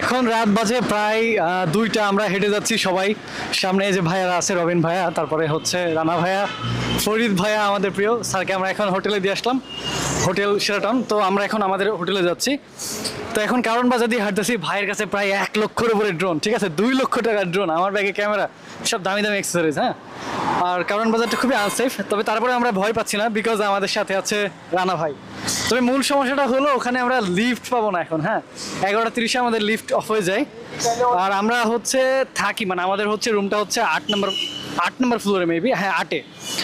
এখন রাত বাজে প্রায় 2টা। আমরা হেঁটে যাচ্ছি সবাই। সামনে যে ভাইয়ারা আছে, রবিন ভাইয়া, তারপরে হচ্ছে রানা ভাইয়া, ফরিদ ভাইয়া, আমাদের প্রিয় স্যারকে আমরা এখন হোটেলে দিয়ে আসলাম, হোটেল শেরাটন। তো আমরা এখন আমাদের হোটেলে যাচ্ছি। তো এখন কারণ বাজার দিয়ে হাঁটতেছি। ভাইয়ের কাছে প্রায় 1 লক্ষের উপরে ড্রোন, ঠিক আছে, 2 লক্ষ টাকার ড্রোন, আমার ব্যাগে ক্যামেরা, সব দামি দামি অ্যাক্সেসরিজ। হ্যাঁ, আর কারণ বাজারটা খুবই আনসেফ, তবে তারপরে আমরা ভয় পাচ্ছি না, বিকজ আমাদের সাথে আছে রানা ভাই। তবে মূল সমস্যাটা হলো ওখানে আমরা লিফট পাবো না এখন। হ্যাঁ, 11:30 আমাদের লিফট অফ হয়ে যায়। আর আমরা হচ্ছে থাকি, মানে আমাদের হচ্ছে রুমটা হচ্ছে 8 নম্বর ফ্লোরে, মেবি, হ্যাঁ 8-এ।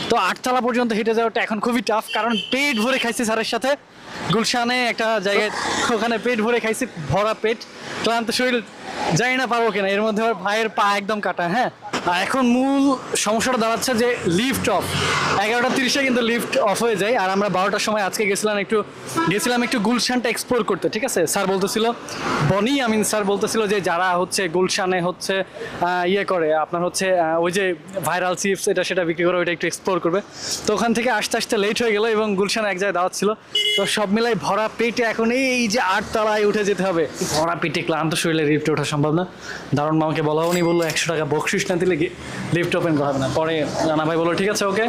তো 8তলা পর্যন্ত হেঁটে যাওয়াটা এখন খুবই টাফ, কারণ পেট ভরে খাইছি স্যারের সাথে গুলশানে একটা জায়গায়, ওখানে পেট ভরে খাইছি, ভরা পেট, ক্লান্ত শরীর, জানি না পারবো কিনা। এর মধ্যে আমার ভাইয়ের পা একদম কাটা। হ্যাঁ, আর এখন মূল সমস্যাটা দাঁড়াচ্ছে যে লিফট অফ। 11:30 কিন্তু লিফট অফ হয়ে যায়। আর আমরা 12টার সময় আজকে গেছিলাম একটু গুলশানটা এক্সপ্লোর করতে, ঠিক আছে। স্যার বলতেছিল, বনি আমিন স্যার বলতেছিল যে যারা হচ্ছে গুলশানে হচ্ছে ইয়ে করে, আপনার হচ্ছে ওই যে ভাইরাল চিপস এটা সেটা বিক্রি করে, ওইটা একটু এক্সপ্লোর করবে। তো ওখান থেকে আসতে আসতে লেট হয়ে গেল, এবং গুলশানে এক জায়গায় দাওয়াত ছিল। তো সব মিলাই ভরা পেটে এখন এই যে 8তলায় উঠে যেতে হবে। ভরা পেটে ক্লান্ত শরীরে লিফটে ওঠা সম্ভব না। দারুণ মামাকে বলা উনি বললো 100 টাকা বকশিস না দিলে লিফট ওপেন করা হবে না। পরে রানা ভাই বললো ঠিক আছে, ওকে,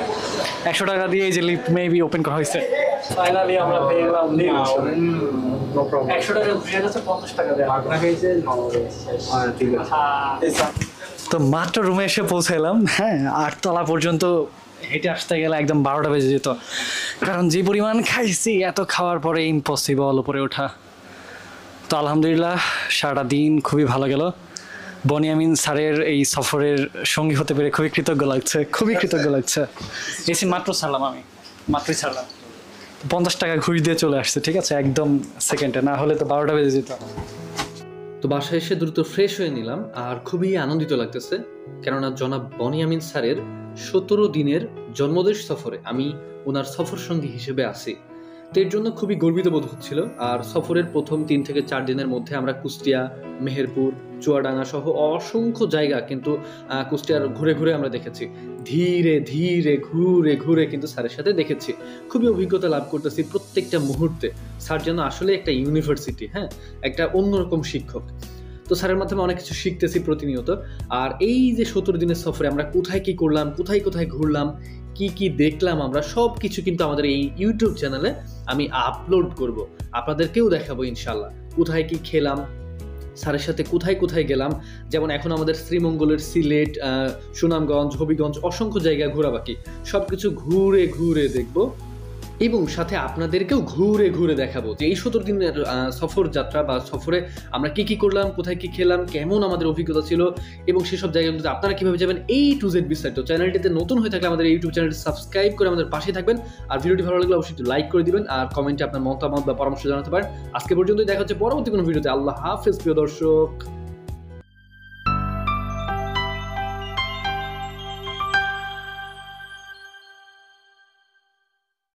100 টাকা দিয়ে এই যে লিফট মেবি ওপেন করা হয়েছে। ফাইনালি আমরা পেয়ে গেলাম লিফট। 100 টাকা দিয়ে গেছে, 50 টাকা দেয়। তো মাত্র রুমে এসে পৌঁছাইলাম। হ্যাঁ, 8তলা পর্যন্ত হেঁটে আসতে গেলে একদম 12টা বেজে যেত, কারণ যে পরিমাণ খাইছি, এত খাওয়ার পরে ইম্পসিবল উপরে ওঠা। তো আলহামদুলিল্লাহ সারাটা দিন খুবই ভালো গেল। বনিয়ামিন স্যারের এই সফরের সঙ্গী হতে পেরে খুবই কৃতজ্ঞ লাগছে। এসি মাত্রই ছাড়লাম 50 টাকা ঘুষ দিয়ে চলে আসছে, ঠিক আছে, একদম সেকেন্ডে, না হলে তো 12টা বেজে যেত। তো বাসায় এসে দ্রুত ফ্রেশ হয়ে নিলাম, আর খুবই আনন্দিত লাগতেছে, কেননা জনাব বনিয়ামিন স্যারের 17 দিনের জন্মদিন সফরে আমি ওনার সফর সঙ্গী হিসেবে আছি। তো এর জন্য খুবই গর্বিত বোধ হচ্ছিল। আর সফরের প্রথম 3 থেকে 4 দিনের মধ্যে আমরা কুষ্টিয়া, মেহেরপুর, চুয়াডাঙ্গা সহ অসংখ্য জায়গা কিন্তু কুষ্টিয়ার ঘুরে ঘুরে আমরা দেখেছি। ধীরে ধীরে ঘুরে কিন্তু স্যারের সাথে দেখেছি। খুবই অভিজ্ঞতা লাভ করতেছি প্রত্যেকটা মুহূর্তে। স্যার যেন আসলে একটা ইউনিভার্সিটি, হ্যাঁ, একটা অন্যরকম শিক্ষক। তো স্যারের মাধ্যমে অনেক কিছু শিখতেছি প্রতিনিয়ত। আর এই যে 17 দিনের সফরে আমরা কোথায় কি করলাম, কোথায় ঘুরলাম, কি দেখলাম, আমরা সব কিছু কিন্তু আমাদের এই ইউটিউব চ্যানেলে আমি আপলোড করব, আপনাদেরকেও দেখাবো ইনশাল্লাহ। কোথায় কি খেলাম, স্যারের সাথে কোথায় গেলাম, যেমন এখন আমাদের শ্রীমঙ্গলের সিলেট, সুনামগঞ্জ, হবিগঞ্জ অসংখ্য জায়গা ঘোরা বাকি, সবকিছু ঘুরে দেখবো, এবং সাথে আপনাদেরকেও ঘুরে দেখাবো যে এই 17 দিনের সফর যাত্রা বা সফরে আমরা কি করলাম, কোথায় কি খেলাম, কেমন আমাদের অভিজ্ঞতা ছিল, এবং সেসব জায়গাগুলোতে আপনারা কিভাবে যাবেন, এই টু জেড বিস্তারিত। চ্যানেলটিতে নতুন হয়ে থাকলে আমাদের ইউটিউব চ্যানেলটি সাবস্ক্রাইব করে আমাদের পাশে থাকবেন। আর ভিডিওটি ভালো লাগলে অবশ্যই লাইক করে দিবেন, আর কমেন্টে আপনার মতামত বা পরামর্শ জানাতে পারেন। আজকে পর্যন্তই, দেখা হচ্ছে পরবর্তী কোনো ভিডিওতে। আল্লাহ হাফেজ প্রিয় দর্শক।